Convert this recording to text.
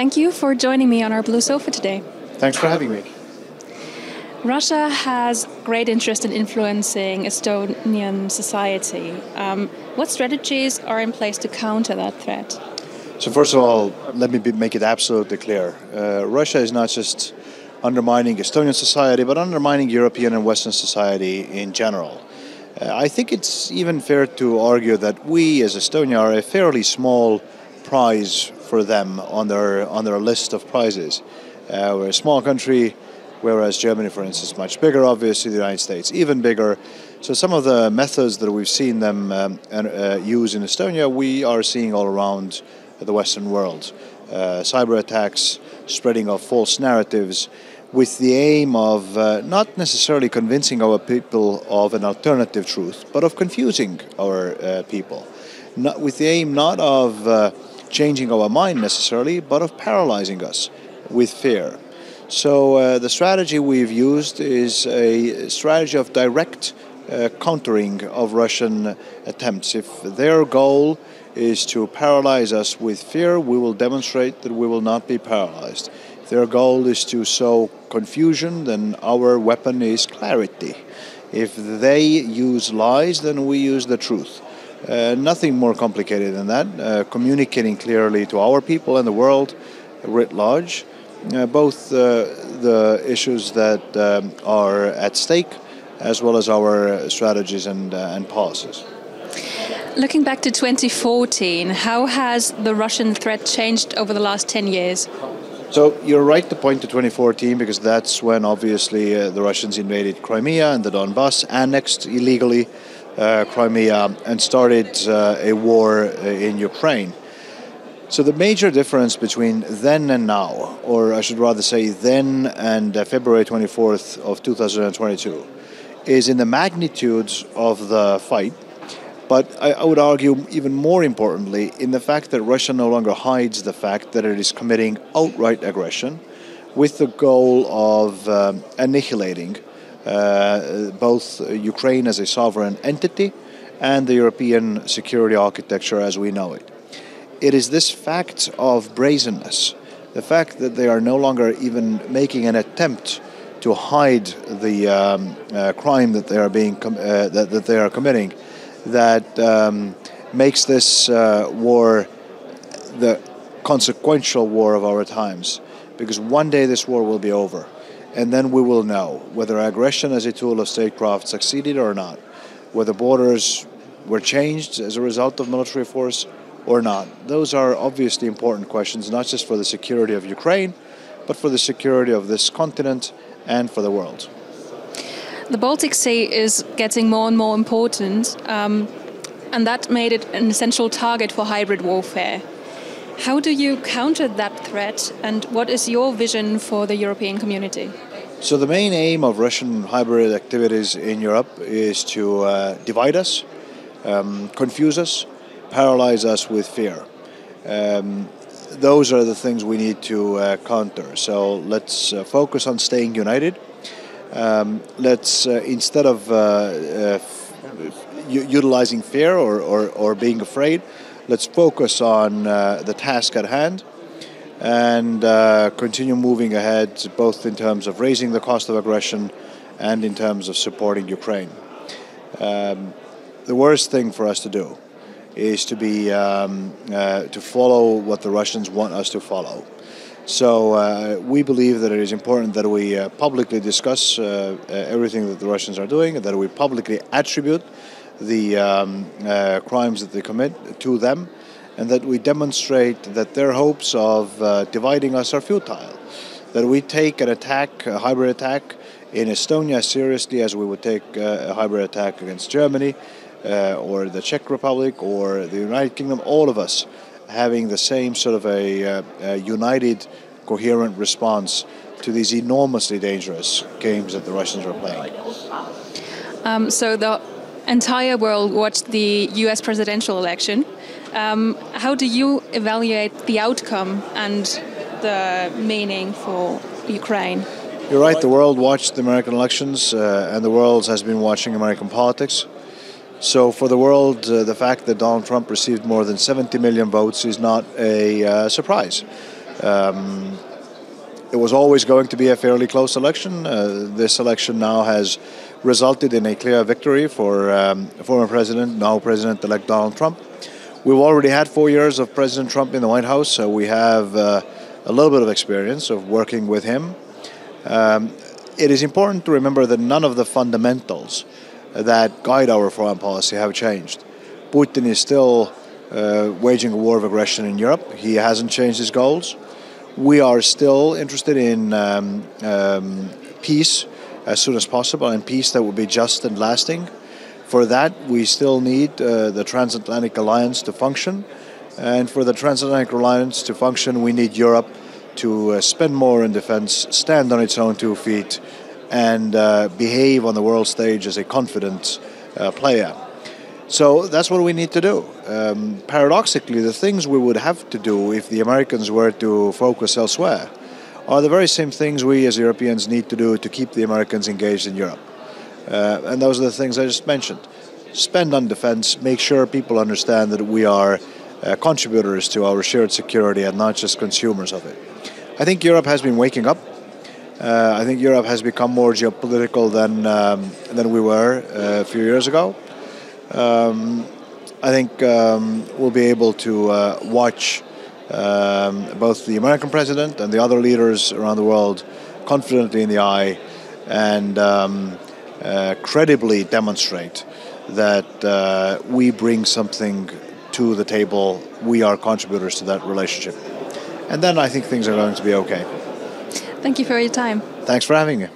Thank you for joining me on our Blue Sofa today. Thanks for having me. Russia has great interest in influencing Estonian society. What strategies are in place to counter that threat? So first of all, let me make it absolutely clear. Russia is not just undermining Estonian society, but undermining European and Western society in general. I think it's even fair to argue that we as Estonia are a fairly small prize for them on their list of prizes. We're a small country, whereas Germany, for instance, is much bigger, obviously the United States even bigger. So some of the methods that we've seen them use in Estonia, we are seeing all around the Western world. Cyber attacks, spreading of false narratives, with the aim of not necessarily convincing our people of an alternative truth, but of confusing our people. Not with the aim not of changing our mind necessarily, but of paralyzing us with fear. So the strategy we've used is a strategy of direct countering of Russian attempts. If their goal is to paralyze us with fear, we will demonstrate that we will not be paralyzed. If their goal is to sow confusion, then our weapon is clarity. If they use lies, then we use the truth. Nothing more complicated than that. Communicating clearly to our people and the world writ large, both the issues that are at stake, as well as our strategies and policies. Looking back to 2014, how has the Russian threat changed over the last 10 years? So you're right to point to 2014, because that's when obviously the Russians invaded Crimea and the Donbass, annexed illegally Crimea, and started a war in Ukraine. So the major difference between then and now, or I should rather say then and February 24th of 2022, is in the magnitude of the fight, but I would argue even more importantly in the fact that Russia no longer hides the fact that it is committing outright aggression with the goal of annihilating both Ukraine as a sovereign entity and the European security architecture as we know it. It is this fact of brazenness, the fact that they are no longer even making an attempt to hide the crime that they are that they are committing, that makes this war the consequential war of our times. Because one day this war will be over, and then we will know whether aggression as a tool of statecraft succeeded or not, whether borders were changed as a result of military force or not. Those are obviously important questions, not just for the security of Ukraine, but for the security of this continent and for the world. The Baltic Sea is getting more and more important, and that made it an essential target for hybrid warfare. How do you counter that threat, and what is your vision for the European community? So the main aim of Russian hybrid activities in Europe is to divide us, confuse us, paralyze us with fear. Those are the things we need to counter. So let's focus on staying united. Let's instead of utilizing fear or being afraid, let's focus on the task at hand and continue moving ahead, both in terms of raising the cost of aggression and in terms of supporting Ukraine. The worst thing for us to do is to be to follow what the Russians want us to follow. So we believe that it is important that we publicly discuss everything that the Russians are doing, and that we publicly attribute the crimes that they commit to them, and that we demonstrate that their hopes of dividing us are futile. That we take an attack, a hybrid attack in Estonia as seriously as we would take a hybrid attack against Germany, or the Czech Republic, or the United Kingdom, all of us having the same sort of a united, coherent response to these enormously dangerous games that the Russians are playing. So the entire world watched the US presidential election. How do you evaluate the outcome and the meaning for Ukraine? You're right, the world watched the American elections, and the world has been watching American politics. So for the world, the fact that Donald Trump received more than 70 million votes is not a surprise. It was always going to be a fairly close election. This election now has resulted in a clear victory for former President, now President-elect Donald Trump. We've already had 4 years of President Trump in the White House, so we have a little bit of experience of working with him. It is important to remember that none of the fundamentals that guide our foreign policy have changed. Putin is still waging a war of aggression in Europe. He hasn't changed his goals. We are still interested in peace as soon as possible, and peace that will be just and lasting. For that, we still need the transatlantic alliance to function. And for the transatlantic alliance to function, we need Europe to spend more in defense, stand on its own 2 feet, and behave on the world stage as a confident player. So that's what we need to do. Paradoxically, the things we would have to do if the Americans were to focus elsewhere are the very same things we as Europeans need to do to keep the Americans engaged in Europe. And those are the things I just mentioned. Spend on defense, make sure people understand that we are contributors to our shared security and not just consumers of it. I think Europe has been waking up. I think Europe has become more geopolitical than we were a few years ago. I think we'll be able to watch both the American president and the other leaders around the world confidently in the eye and credibly demonstrate that we bring something to the table. We are contributors to that relationship. And then I think things are going to be okay. Thank you for your time. Thanks for having me.